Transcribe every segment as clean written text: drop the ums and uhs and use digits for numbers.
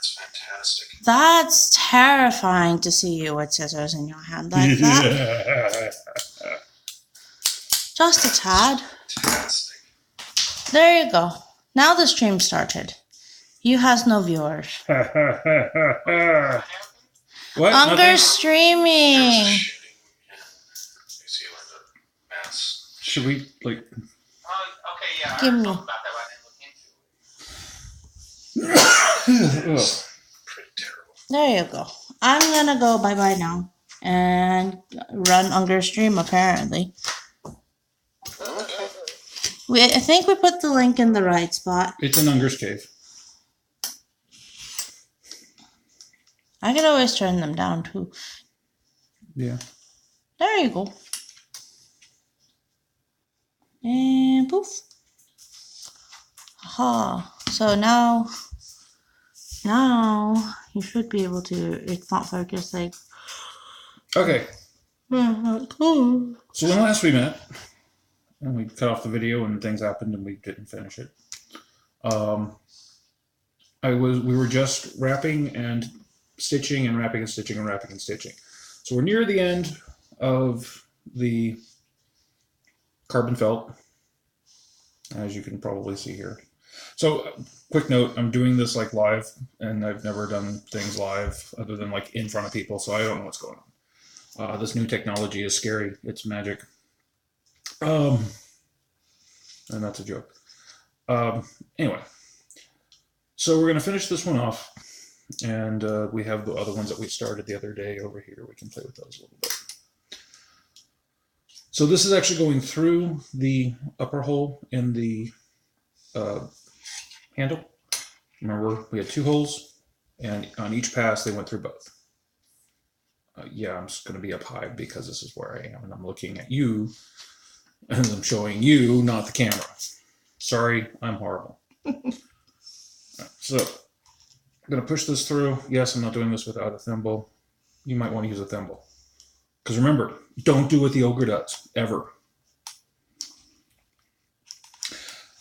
That's fantastic. That's terrifying to see you with scissors in your hand like that. Just a tad. Fantastic. There you go. Now the stream started. You has no viewers. What? Unger Nothing? streaming. There's a shooting in New Zealand, a mass. Should we, like... Okay, yeah, Give I heard me. something about that, but I didn't look into it. Ugh. Pretty terrible. There you go. I'm gonna go bye-bye now and run Unger stream apparently. Okay. I think we put the link in the right spot. It's an Unger's cave. I could always turn them down too. Yeah. There you go. And poof. Aha. So now you should be able to, it's not focused like. Okay. Cool. So when last we met, and we cut off the video and things happened and we didn't finish it. We were just wrapping and stitching and wrapping and stitching and wrapping and stitching. So we're near the end of the carbon felt, as you can probably see here. So quick note, I'm doing this like live, and I've never done things live other than like in front of people, so I don't know what's going on. This new technology is scary. It's magic. And that's a joke. Anyway, so we're going to finish this one off, and we have the other ones that we started the other day over here. We can play with those a little bit. So this is actually going through the upper hole in the handle. Remember, we had 2 holes, and on each pass, they went through both. Yeah, I'm just going to be up high because this is where I am, and I'm looking at you, and I'm showing you, not the camera. Sorry, I'm horrible. So, I'm going to push this through. Yes, I'm not doing this without a thimble. You might want to use a thimble. Because remember, don't do what the ogre does, ever.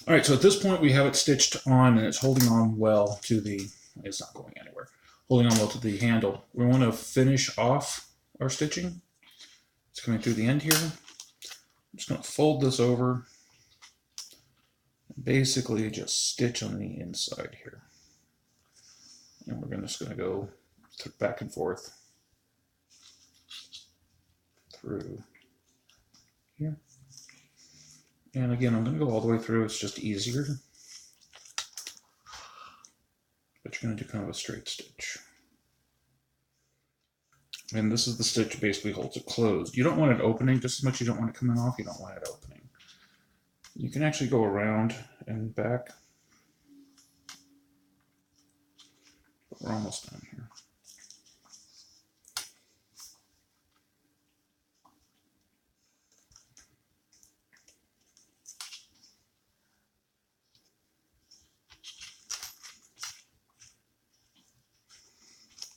All right, so at this point, we have it stitched on, and it's holding on well to the, it's not going anywhere, holding on well to the handle. We want to finish off our stitching. It's coming through the end here. I'm just going to fold this over. Basically, just stitch on the inside here. And we're just going to go back and forth through here. And again, I'm going to go all the way through. It's just easier. But you're going to do kind of a straight stitch. And this is the stitch basically holds it closed. You don't want it opening just as much as you don't want it coming off. You don't want it opening. You can actually go around and back. But we're almost done here.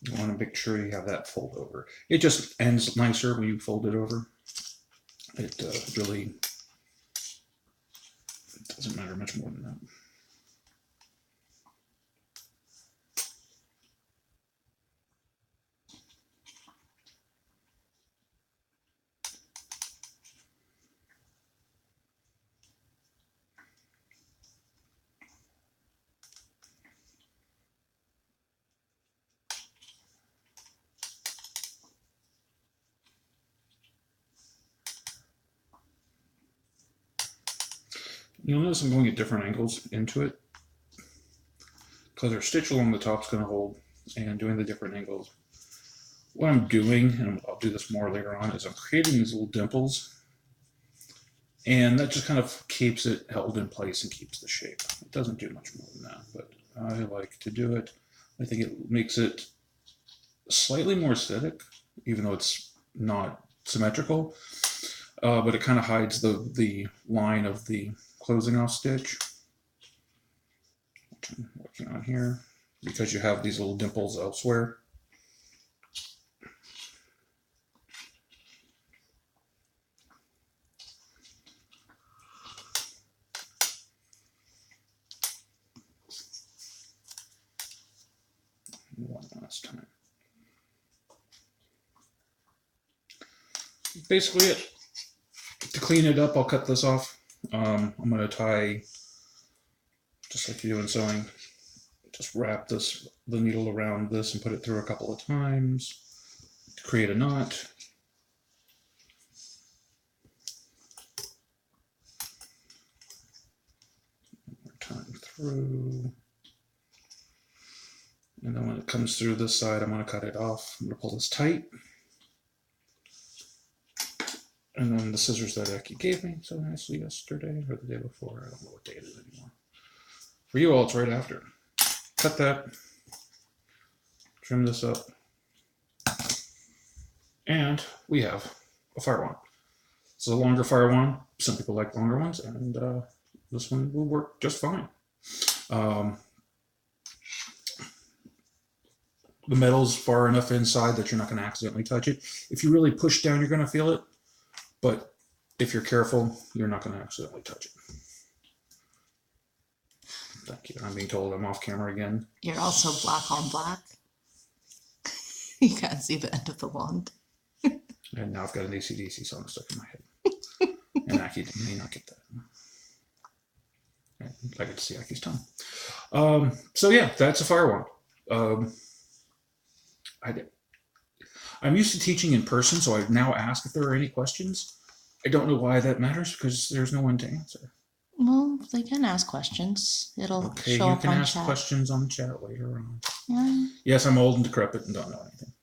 You want to make sure you have that fold over. It just ends nicer when you fold it over. It really doesn't matter much more than that. You'll notice I'm going at different angles into it because our stitch along the top is going to hold, and doing the different angles. What I'm doing, and I'll do this more later on, is I'm creating these little dimples, and that just kind of keeps it held in place and keeps the shape. It doesn't do much more than that, but I like to do it. I think it makes it slightly more aesthetic, even though it's not symmetrical, but it kind of hides the line of the closing off stitch, which I'm working on here, because you have these little dimples elsewhere. one last time. Basically it. To clean it up, I'll cut this off. I'm going to tie, just like you do in sewing, just wrap the needle around this and put it through a couple of times to create a knot. Time through. And then when it comes through this side, I'm going to cut it off. I'm going to pull this tight. And then the scissors that Aki gave me so nicely yesterday or the day before. I don't know what day it is anymore. For you all, it's right after. Cut that. Trim this up. And we have a fire wand. It's a longer fire wand. Some people like longer ones, and this one will work just fine. The metal's far enough inside that you're not going to accidentally touch it. If you really push down, you're going to feel it. But if you're careful, you're not going to accidentally touch it. Thank you. I'm being told I'm off camera again. You're also black on black. You can't see the end of the wand. And now I've got an AC/DC song stuck in my head. And Aki may not get that. And I get to see Aki's tongue. So yeah, that's a fire wand. I'm used to teaching in person, so I now ask if there are any questions. I don't know why that matters, because there's no one to answer. Well, they can ask questions. It'll Okay, show you up can on ask chat. questions on chat later on. Yeah. Yes, I'm old and decrepit and don't know anything.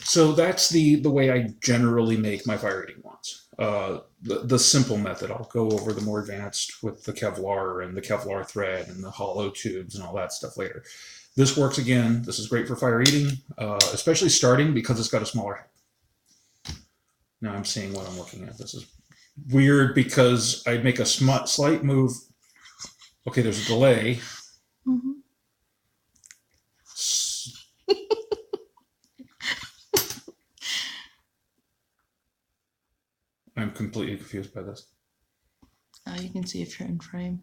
So that's the way I generally make my fire eating wands. The simple method. I'll go over the more advanced with the Kevlar and the Kevlar thread and the hollow tubes and all that stuff later. This works again. This is great for fire eating, especially starting because it's got a smaller head. Now I'm seeing what I'm looking at. This is weird because I make a slight move. Okay, there's a delay. Mm-hmm. I'm completely confused by this. Oh, you can see if you're in frame.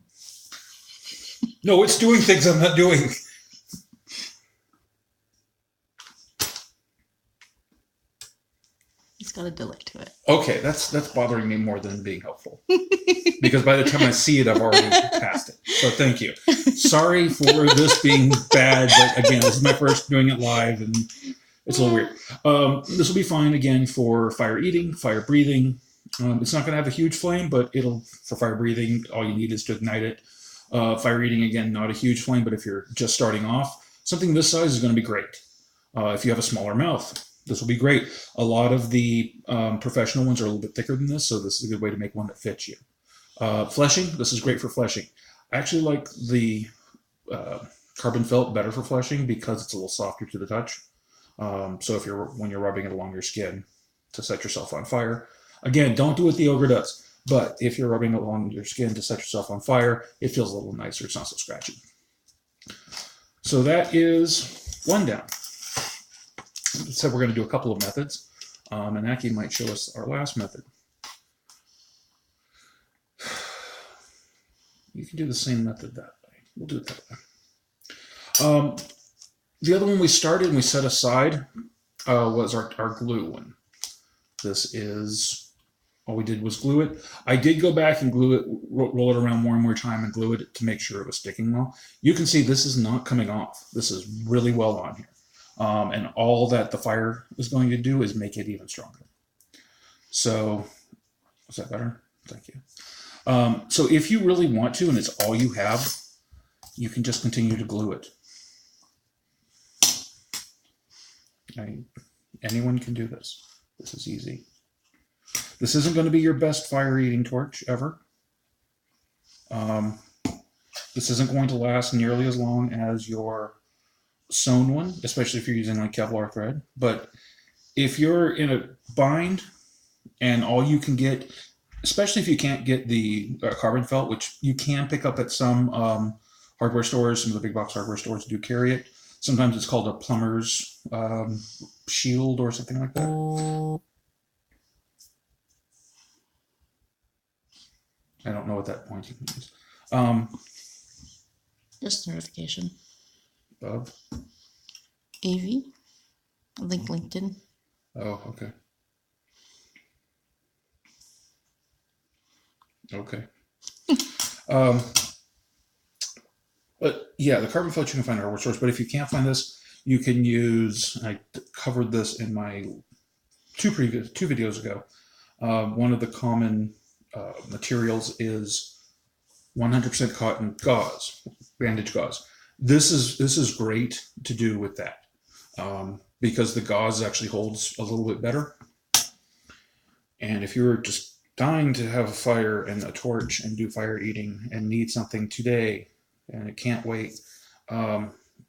No, it's doing things I'm not doing. It's got a delay to it. Okay, that's bothering me more than being helpful. Because by the time I see it, I've already passed it. So thank you. Sorry for this being bad, but again, this is my first doing it live, and it's a little weird. This will be fine again for fire eating, fire breathing. It's not going to have a huge flame, but for fire breathing, all you need is to ignite it. Fire eating, again, not a huge flame, but if you're just starting off, something this size is going to be great. If you have a smaller mouth, this will be great. A lot of the professional ones are a little bit thicker than this, so this is a good way to make one that fits you. Fleshing, this is great for fleshing. I actually like the carbon felt better for fleshing because it's a little softer to the touch. So when you're rubbing it along your skin to set yourself on fire, again, don't do what the ogre does. But if you're rubbing along your skin to set yourself on fire, it feels a little nicer. It's not so scratchy. So that is one down. So we're going to do a couple of methods. And Aki might show us our last method. You can do the same method that way. We'll do it that way. The other one we started and we set aside was our glue one. This is, all we did was glue it. I did go back and glue it, roll it around more and more time and glue it to make sure it was sticking well. You can see this is not coming off. This is really well on here. And all that the fire is going to do is make it even stronger. So, is that better? Thank you. So if you really want to, and it's all you have, you can just continue to glue it. Anyone can do this. This is easy. This isn't going to be your best fire eating torch ever. This isn't going to last nearly as long as your sewn one, especially if you're using like Kevlar thread. But if you're in a bind and all you can get, especially if you can't get the carbon felt, which you can pick up at some hardware stores, some of the big box hardware stores do carry it. Sometimes it's called a plumber's shield or something like that. I don't know what that pointing means. Just notification. Above. AV. I think LinkedIn. Oh, okay. Okay. But yeah, the carbon felt you can find at hardware stores. But if you can't find this, you can use. I covered this in my two videos ago. One of the common materials is 100% cotton gauze, bandage gauze. This is great to do with that because the gauze actually holds a little bit better. And if you're just dying to have a fire and a torch and do fire eating and need something today and it can't wait,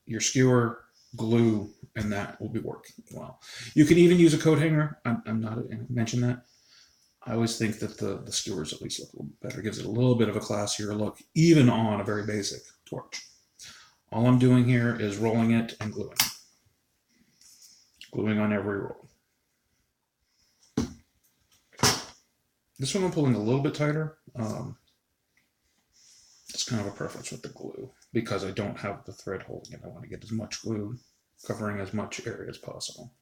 your skewer, glue, and that will be working well. You can even use a coat hanger. I'm not mention that. I always think that the skewers at least look a little better. It gives it a little bit of a classier look, even on a very basic torch. All I'm doing here is rolling it and gluing. Gluing on every roll. This one I'm pulling a little bit tighter. It's kind of a preference with the glue because I don't have the thread holding it. I want to get as much glue covering as much area as possible.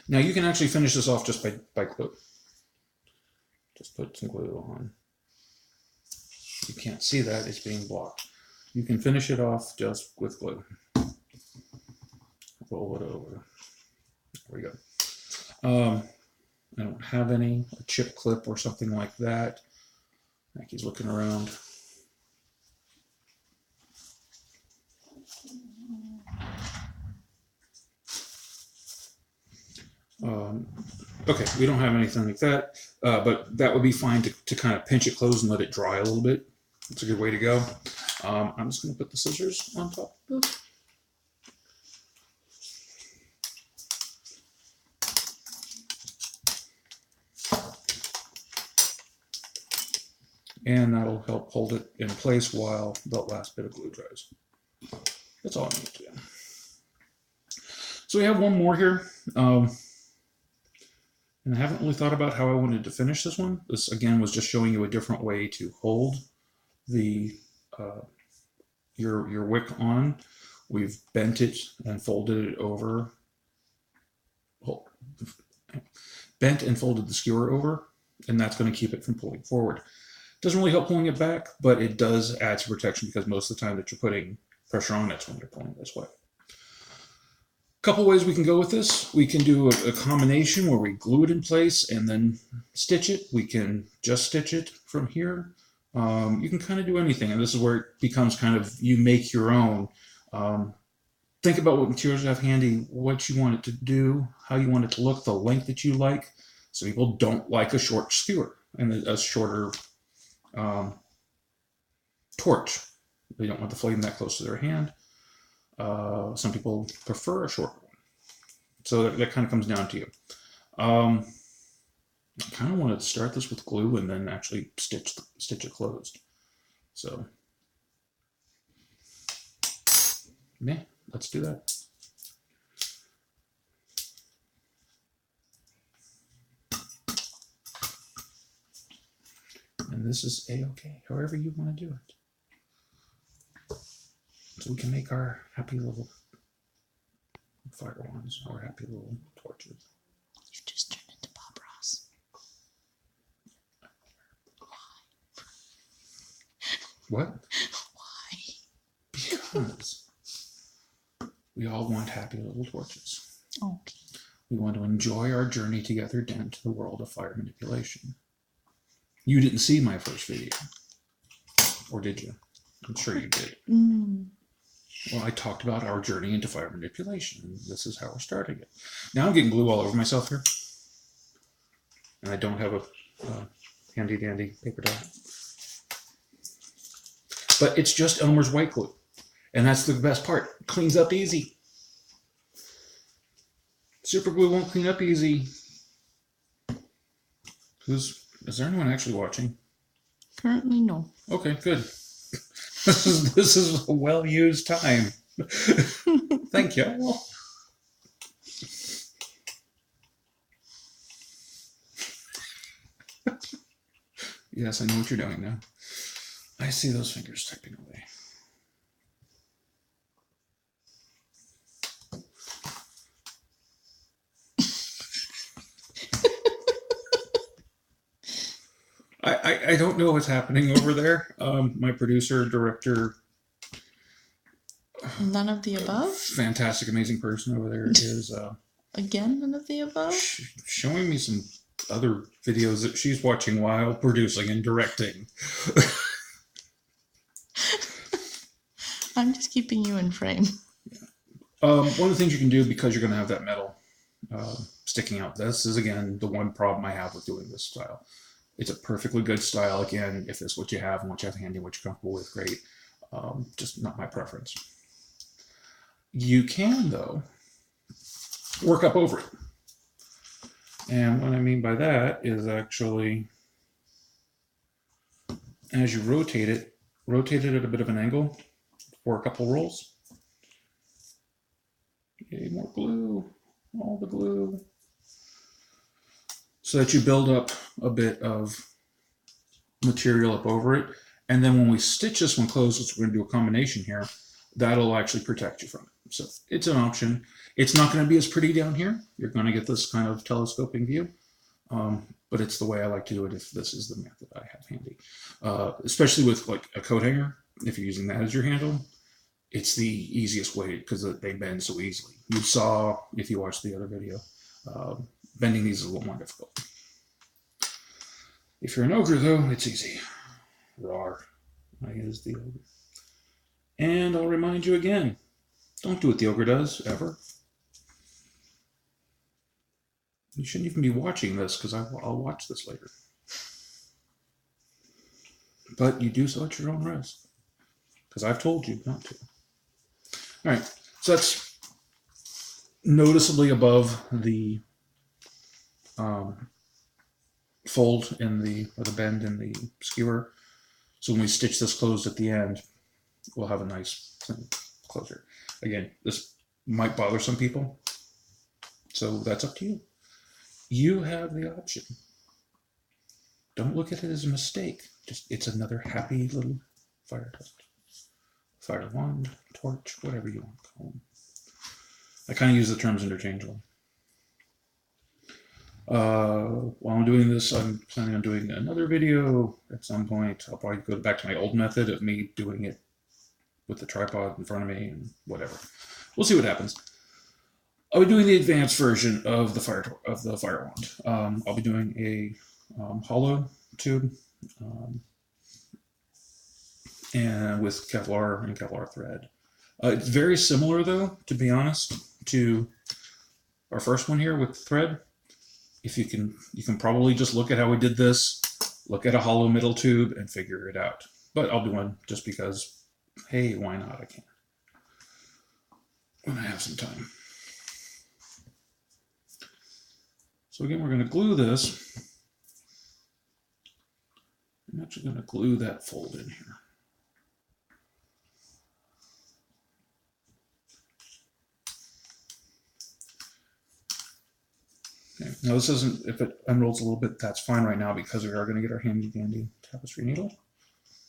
Now you can actually finish this off just by glue. Just put some glue on. You can't see that, it's being blocked. You can finish it off just with glue. Roll it over. There we go. I don't have any, a chip clip or something like that. Like he's looking around. Okay, we don't have anything like that, but that would be fine to kind of pinch it closed and let it dry a little bit. It's a good way to go. I'm just going to put the scissors on top of this. And that'll help hold it in place while the last bit of glue dries. That's all I need to do. So we have one more here. And I haven't really thought about how I wanted to finish this one. This, again, was just showing you a different way to hold the your wick on. We've bent it and folded it over. Bent and folded the skewer over, and that's going to keep it from pulling forward. Doesn't really help pulling it back, but it does add some protection because most of the time that you're putting pressure on, that's when you're pulling this way. Couple ways we can go with this. We can do a combination where we glue it in place and then stitch it. We can just stitch it from here. You can kind of do anything, and this is where it becomes kind of you make your own. Think about what materials you have handy, what you want it to do, how you want it to look, the length that you like. Some people don't like a short skewer and a shorter torch. They don't want the flame that close to their hand. Some people prefer a short one. So that kind of comes down to you. I kind of want to start this with glue and then actually stitch it closed. So, yeah, let's do that. And this is A-okay, however you want to do it. So we can make our happy little fire wands, our happy little torches. You just turned into Bob Ross. What? Why? Because we all want happy little torches. Okay. We want to enjoy our journey together down to the world of fire manipulation. You didn't see my first video. Or did you? I'm sure you did. Well, I talked about our journey into fire manipulation, and this is how we're starting it. Now I'm getting glue all over myself here. And I don't have a handy-dandy paper towel. But it's just Elmer's white glue. And that's the best part. It cleans up easy. Super glue won't clean up easy. Is there anyone actually watching? Currently, no. Okay, good. This is a well-used time. Thank you. Yes, I know what you're doing now. I see those fingers typing away. I don't know what's happening over there. My producer, director, None of the above? fantastic, amazing person over there is Again, none of the above? showing me some other videos that she's watching while producing and directing. I'm just keeping you in frame. One of the things you can do, because you're going to have that metal sticking out, this is, again, the one problem I have with doing this style. It's a perfectly good style. Again, if it's what you have and what you have handy and what you're comfortable with, great. Just not my preference. You can, though, work up over it. And what I mean by that is actually, as you rotate it at a bit of an angle for a couple rolls. Yay, more glue, all the glue. So that you build up a bit of material up over it. And then when we stitch this one closed, which we're going to do a combination here, that'll actually protect you from it. So it's an option. It's not going to be as pretty down here. You're going to get this kind of telescoping view. But it's the way I like to do it if this is the method I have handy. Especially with like a coat hanger, if you're using that as your handle, it's the easiest way because they bend so easily. You saw, if you watched the other video, bending these is a little more difficult. If you're an ogre, though, it's easy. Rawr. I use the ogre. And I'll remind you again, don't do what the ogre does, ever. You shouldn't even be watching this, because I'll watch this later. But you do so at your own risk, because I've told you not to. All right, so that's noticeably above the fold in or the bend in the skewer. So when we stitch this closed at the end, we'll have a nice closure. Again, this might bother some people, so that's up to you. You have the option. Don't look at it as a mistake. Just it's another happy little fire test. Fire wand, torch, whatever you want to call them. I kind of use the terms interchangeably. While I'm doing this, I'm planning on doing another video at some point. I'll probably go back to my old method of me doing it with the tripod in front of me and whatever. We'll see what happens. I'll be doing the advanced version of the fire wand. I'll be doing a hollow tube and with Kevlar and Kevlar thread. It's very similar, though, to be honest, to our first one here with thread. If you can probably just look at how we did this, look at a hollow middle tube, and figure it out. But I'll do one just because, hey, why not? I can when I have some time. So again, we're going to glue this. I'm actually going to glue that fold in here. Okay. Now this isn't, if it unrolls a little bit, that's fine right now because we are going to get our handy dandy tapestry needle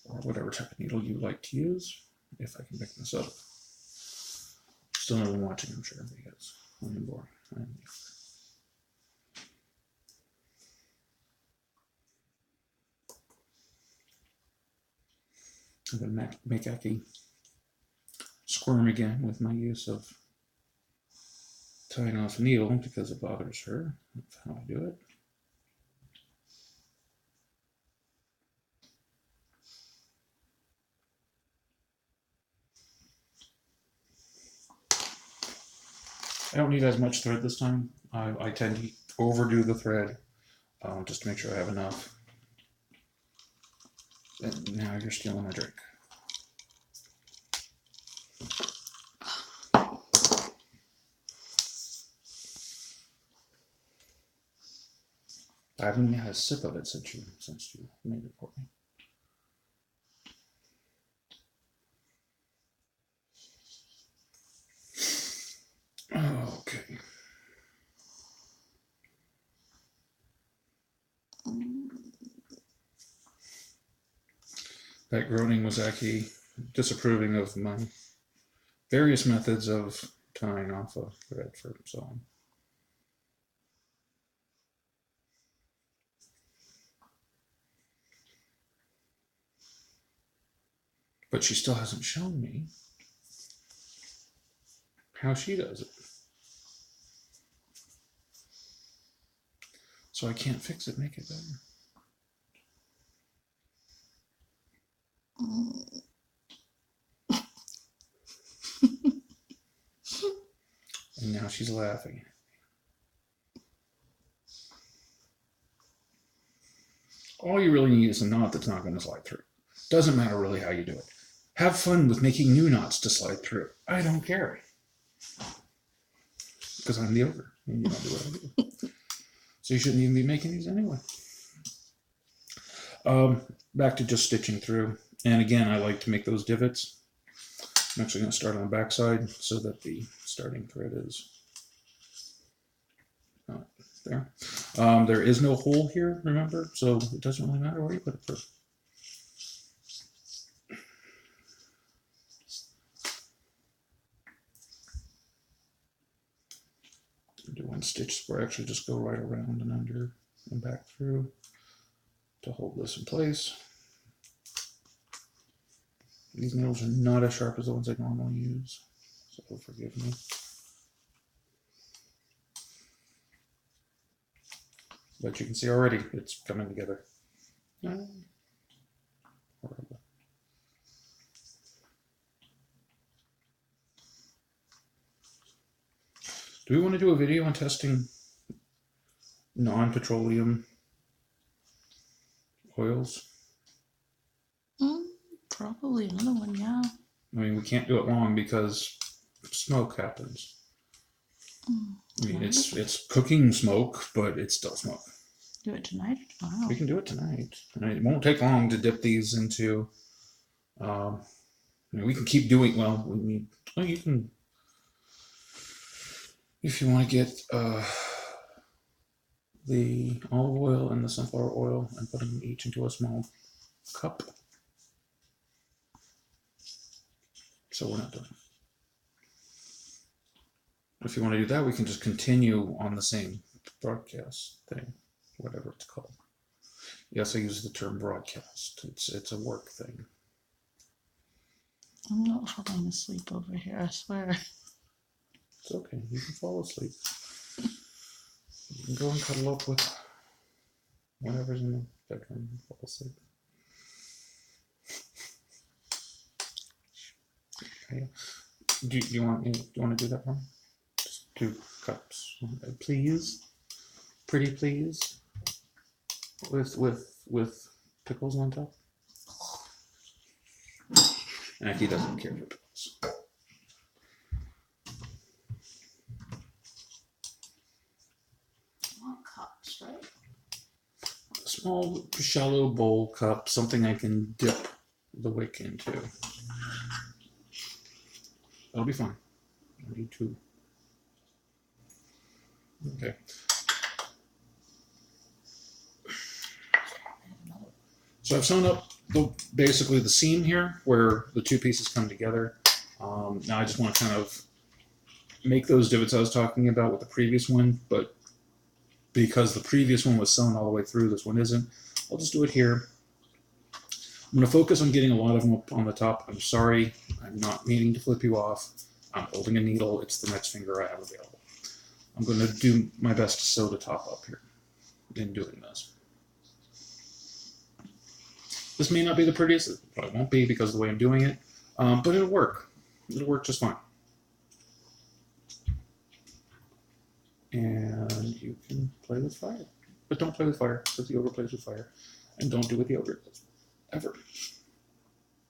or whatever type of needle you like to use. If I can pick this up. Still no one watching, I'm sure, because I'm boring. I'm going to make Aki squirm again with my use of tying off a needle because it bothers her. That's how I do it. I don't need as much thread this time. I tend to overdo the thread just to make sure I have enough. And now you're stealing my drink. I haven't had a sip of it since you made it for me. Okay. That groaning was actually disapproving of my various methods of tying off a thread for sewing. But she still hasn't shown me how she does it. So I can't fix it, make it better. And now she's laughing. All you really need is a knot that's not going to slide through. Doesn't matter really how you do it. Have fun with making new knots to slide through. I don't care. Because I'm the ogre, and you don't do what I do. So you shouldn't even be making these anyway. Back to just stitching through. And again, I like to make those divots. I'm actually going to start on the back side so that the starting thread is not there. There is no hole here, remember? So it doesn't really matter where you put it through. Do one stitch where I actually just go right around and under and back through to hold this in place. These needles are not as sharp as the ones I normally use, so forgive me. But you can see already it's coming together. Horrible. Do we want to do a video on testing non-petroleum oils? Probably another one, yeah. I mean, we can't do it long because smoke happens. I mean, it's cooking smoke, but it's still smoke. Do it tonight or tomorrow? We can do it tonight. And it won't take long to dip these into. We can keep doing. Well, we need. Well, you can. If you want to get the olive oil and the sunflower oil and put them each into a small cup. So we're not doing it. If you want to do that, we can just continue on the same broadcast thing, whatever it's called. Yes, I use the term broadcast. It's a work thing. I'm not falling asleep over here, I swear. It's okay. You can fall asleep. You can go and cuddle up with whatever's in the bedroom and fall asleep. Okay. Do you want to do that one? Just 2 cups, please. Pretty please. With pickles on top. And he doesn't care for pickles. Cups, right? A small, shallow bowl cup, something I can dip the wick into. That'll be fine. I need 2. Okay. So I've sewn up basically the seam here where the 2 pieces come together. Now I just want to kind of make those divots I was talking about with the previous one, but because the previous one was sewn all the way through, this one isn't. I'll just do it here. I'm going to focus on getting a lot of them up on the top. I'm sorry, I'm not meaning to flip you off. I'm holding a needle. It's the next finger I have available. I'm going to do my best to sew the top up here in doing this. This may not be the prettiest. It probably won't be because of the way I'm doing it, but it'll work. It'll work just fine. And you can play with fire. But don't play with fire, because the ogre plays with fire. And don't do what the ogre does. Ever.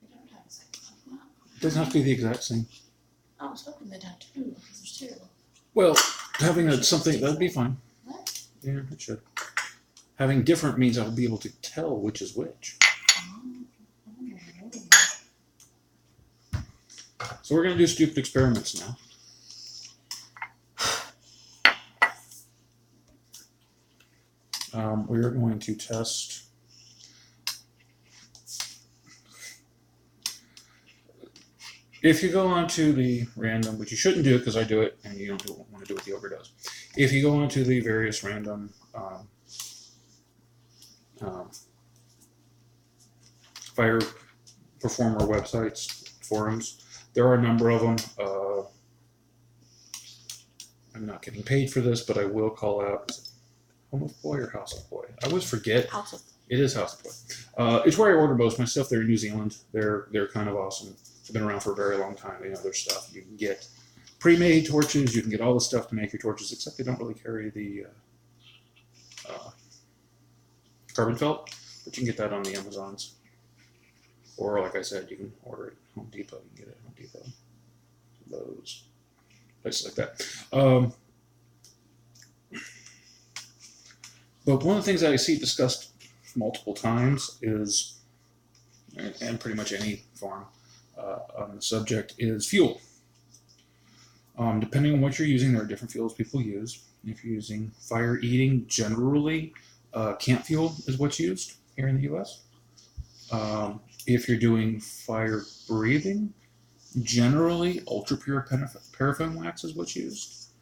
It doesn't have to be the exact same. I was hoping they'd have 2, because there's 2. Well, having something, that'd be fine. What? Yeah, it should. Having different means I'll be able to tell which is which. So we're going to do stupid experiments now. We are going to test If you go onto the random, which you shouldn't do because I do it, and you don't want to do what the ogre does. If you go onto the various random fire performer websites, forums, there are a number of them. I'm not getting paid for this, but I will call out. Is it Home of Boy or House of Boy? I always forget. House of It is House of Boy. It's where I order most of my stuff. They're in New Zealand. They're kind of awesome. They've been around for a very long time. They know their stuff. You can get pre-made torches. You can get all the stuff to make your torches, except they don't really carry the carbon felt. But you can get that on the Amazons. Or, like I said, you can order it at Home Depot. You can get it at Home Depot. Lowe's. Places like that. But one of the things that I see discussed multiple times is, and pretty much any farm on the subject, is fuel. Depending on what you're using, there are different fuels people use. If you're using fire eating, generally, camp fuel is what's used here in the U.S. If you're doing fire breathing, generally, ultra-pure paraffin wax is what's used.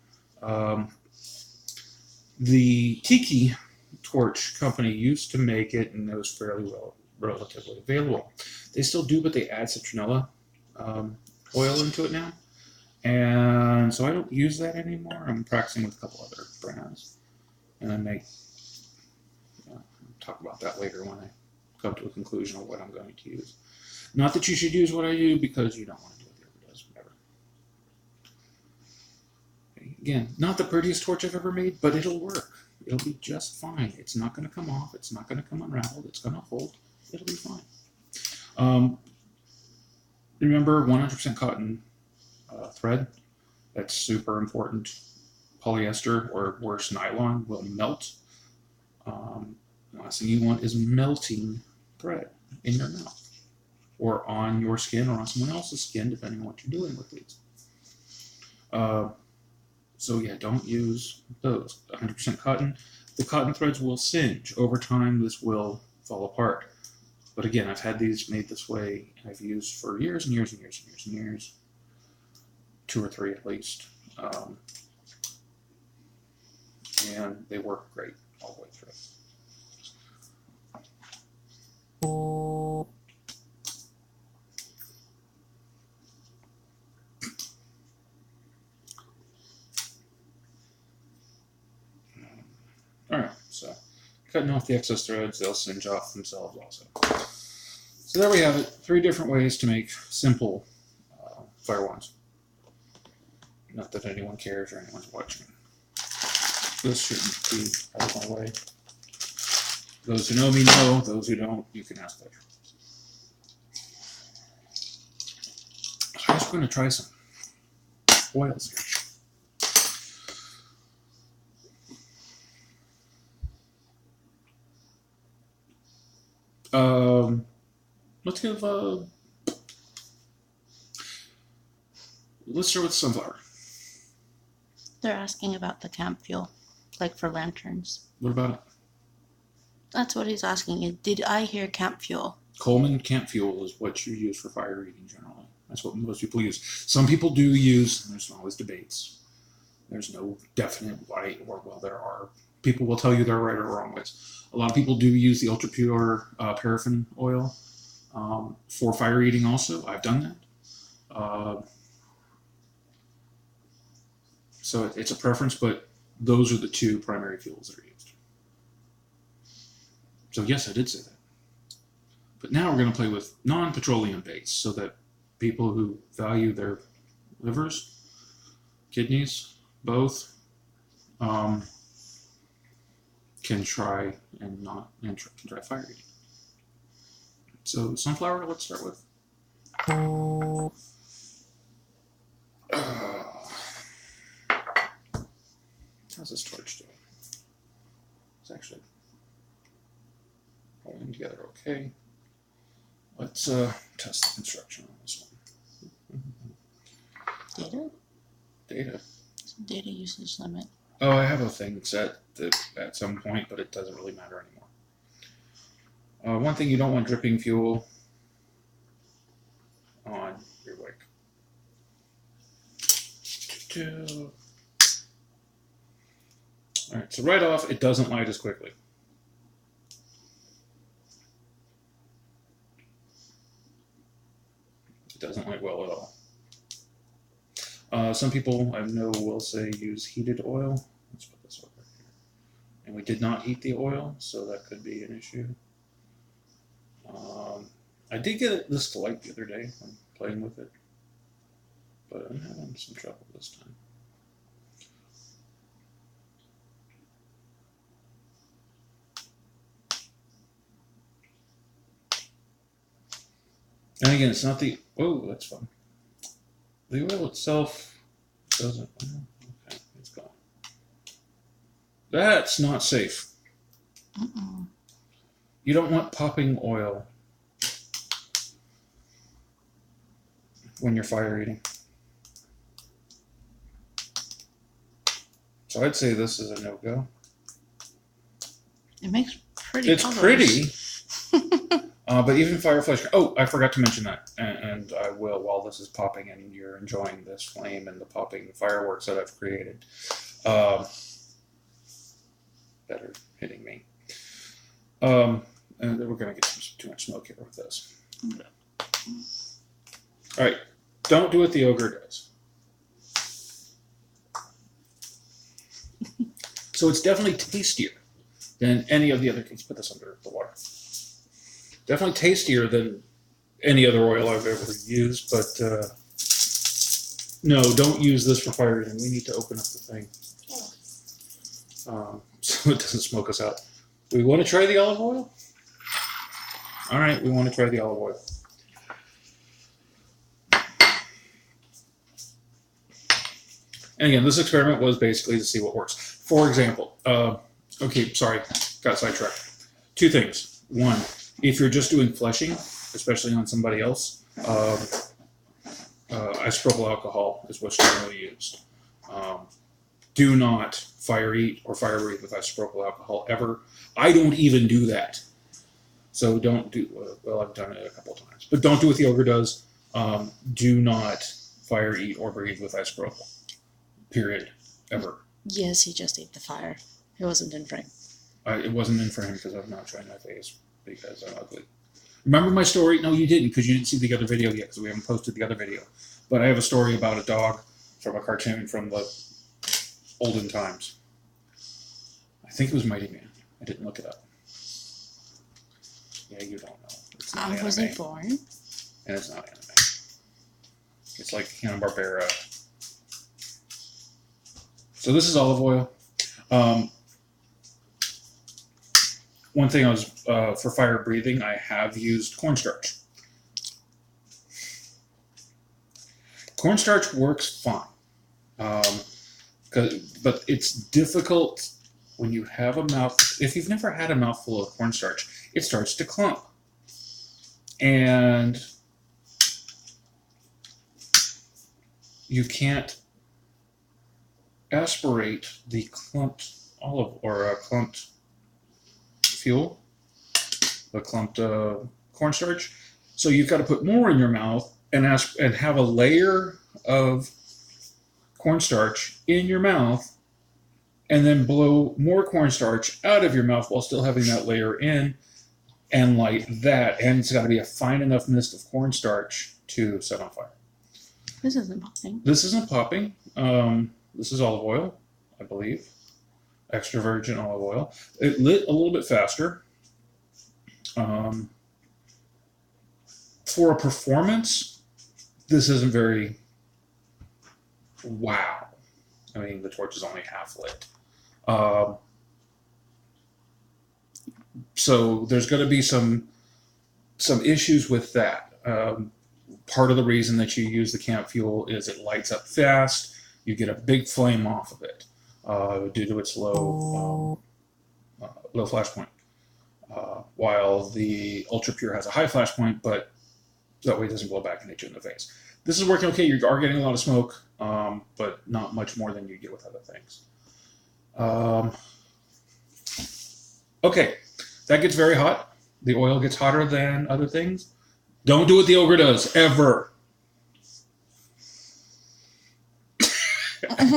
The Tiki torch company used to make it, and it was fairly relatively available. They still do, but they add citronella oil into it now. And so I don't use that anymore. I'm practicing with a couple other brands. And I may talk about that later when I come to a conclusion of what I'm going to use. Not that you should use what I do, because you don't want to do what the other does, whatever. Again, not the prettiest torch I've ever made, but it'll work. It'll be just fine. It's not going to come off. It's not going to come unraveled. It's going to hold. It'll be fine. Remember, 100% cotton thread. That's super important. Polyester, or worse, nylon, will melt. The last thing you want is melting thread in your mouth, or on your skin, or on someone else's skin, depending on what you're doing with these. So yeah, don't use those. 100% cotton. The cotton threads will singe. Over time, this will fall apart. But again, I've had these made this way. I've used for years and years and years and years and years. 2 or 3 at least. And they work great all the way through. Alright, so cutting off the excess threads, they'll singe off themselves also. So there we have it. 3 different ways to make simple fire wands. Not that anyone cares or anyone's watching. This shouldn't be out of my way. Those who know me know. Those who don't, you can ask later. I'm just going to try some oils here. Let's give let's start with sunflower. They're asking about the camp fuel, like for lanterns. What about it? That's what he's asking. Did I hear camp fuel? Coleman camp fuel is what you use for fire eating generally. That's what most people use. Some people do use, and there's always debates. There's no definite right or, well, there are. People will tell you they're right or wrong ways. A lot of people do use the ultra pure paraffin oil for fire eating also. I've done that. So it's a preference, but those are the 2 primary fuels that are used. So yes, I did say that. But now we're going to play with non-petroleum base so that people who value their livers, kidneys, both, can try and can try fire eating. So sunflower, let's start with. How's this torch doing? It's actually holding together okay. Let's test the construction on this one. Data. Data usage limit. Oh, I have a thing set at some point, but it doesn't really matter anymore. One thing you don't want dripping fuel on your wick. All right, so right off, it doesn't light as quickly. It doesn't light well at all. Some people I know will say use heated oil. Let's put this over here. And we did not heat the oil, so that could be an issue. I did get this to light the other day when playing with it, but I'm having some trouble this time. And again, it's not the, oh, that's fun. The oil itself doesn't, okay, it's gone. That's not safe. You don't want popping oil when you're fire eating. So I'd say this is a no-go. It makes pretty It's colors. pretty. But even Fireflash, oh, I forgot to mention that, and I will while this is popping and you're enjoying this flame and the popping fireworks that I've created. Better hitting me. And we're going to get too much smoke here with this. All right, don't do what the ogre does. So it's definitely tastier than any of the other. Let's put this under the water. Definitely tastier than any other oil I've ever used, but no, don't use this for fire eating. We need to open up the thing so it doesn't smoke us out. Do we want to try the olive oil? All right, we want to try the olive oil. And again, this experiment was basically to see what works. For example, okay, sorry, got sidetracked. Two things. One, if you're just doing fleshing, especially on somebody else, isopropyl alcohol is what's generally used. Do not fire eat or fire breathe with isopropyl alcohol ever. I don't even do that. So don't do, well, I've done it a couple times, but don't do what the ogre does. Do not fire eat or breathe with isopropyl. Period. Ever. Yes, he just ate the fire. It wasn't in frame. It wasn't in for him because I've not tried my face because I'm ugly. Remember my story? No, you didn't because you didn't see the other video yet because we haven't posted the other video. But I have a story about a dog from a cartoon from the olden times. I think it was Mighty Man. I didn't look it up. Yeah, you don't know. It's not I anime. wasn't born. And it's not anime. It's like Hanna-Barbera. So this is olive oil. One thing I was, for fire breathing, I have used cornstarch. Cornstarch works fine. But it's difficult when you have a mouth. If you've never had a mouthful of cornstarch, it starts to clump. And you can't aspirate the clumped olive or clumped fuel, the clumped cornstarch. So you've got to put more in your mouth and have a layer of cornstarch in your mouth, and then blow more cornstarch out of your mouth while still having that layer in, and light that. And it's got to be a fine enough mist of cornstarch to set on fire. This isn't popping. This isn't popping. This is olive oil, I believe. Extra virgin olive oil. It lit a little bit faster. For a performance, this isn't very wow. I mean, the torch is only half lit. So there's going to be some issues with that. Part of the reason that you use the camp fuel is it lights up fast. You get a big flame off of it due to its low flash point. While the ultra pure has a high flash point, but that way it doesn't blow back and hit you in the face. This is working okay. You are getting a lot of smoke, but not much more than you get with other things. Okay, that gets very hot. The oil gets hotter than other things. Don't do what the ogre does, ever.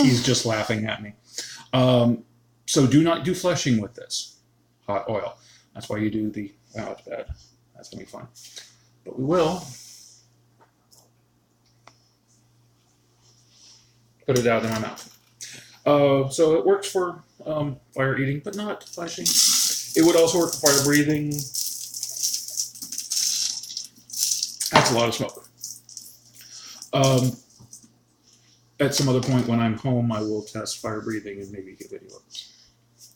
He's just laughing at me. So do not do fleshing with this hot oil. That's why you do the, wow, it's bad. That's going to be fun. But we will put it out in my mouth. So it works for fire eating, but not fleshing. It would also work for fire breathing. That's a lot of smoke. At some other point when I'm home, I will test fire breathing and maybe get video of this.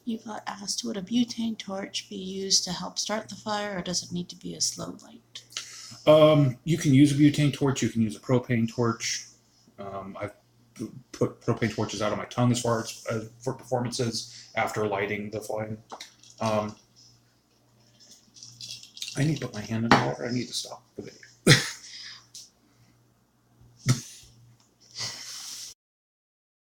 You got asked, would a butane torch be used to help start the fire, or does it need to be a slow light? You can use a butane torch. You can use a propane torch. I've put propane torches out on my tongue as far as for performances after lighting the flame. I need to put my hand in the water. I need to stop.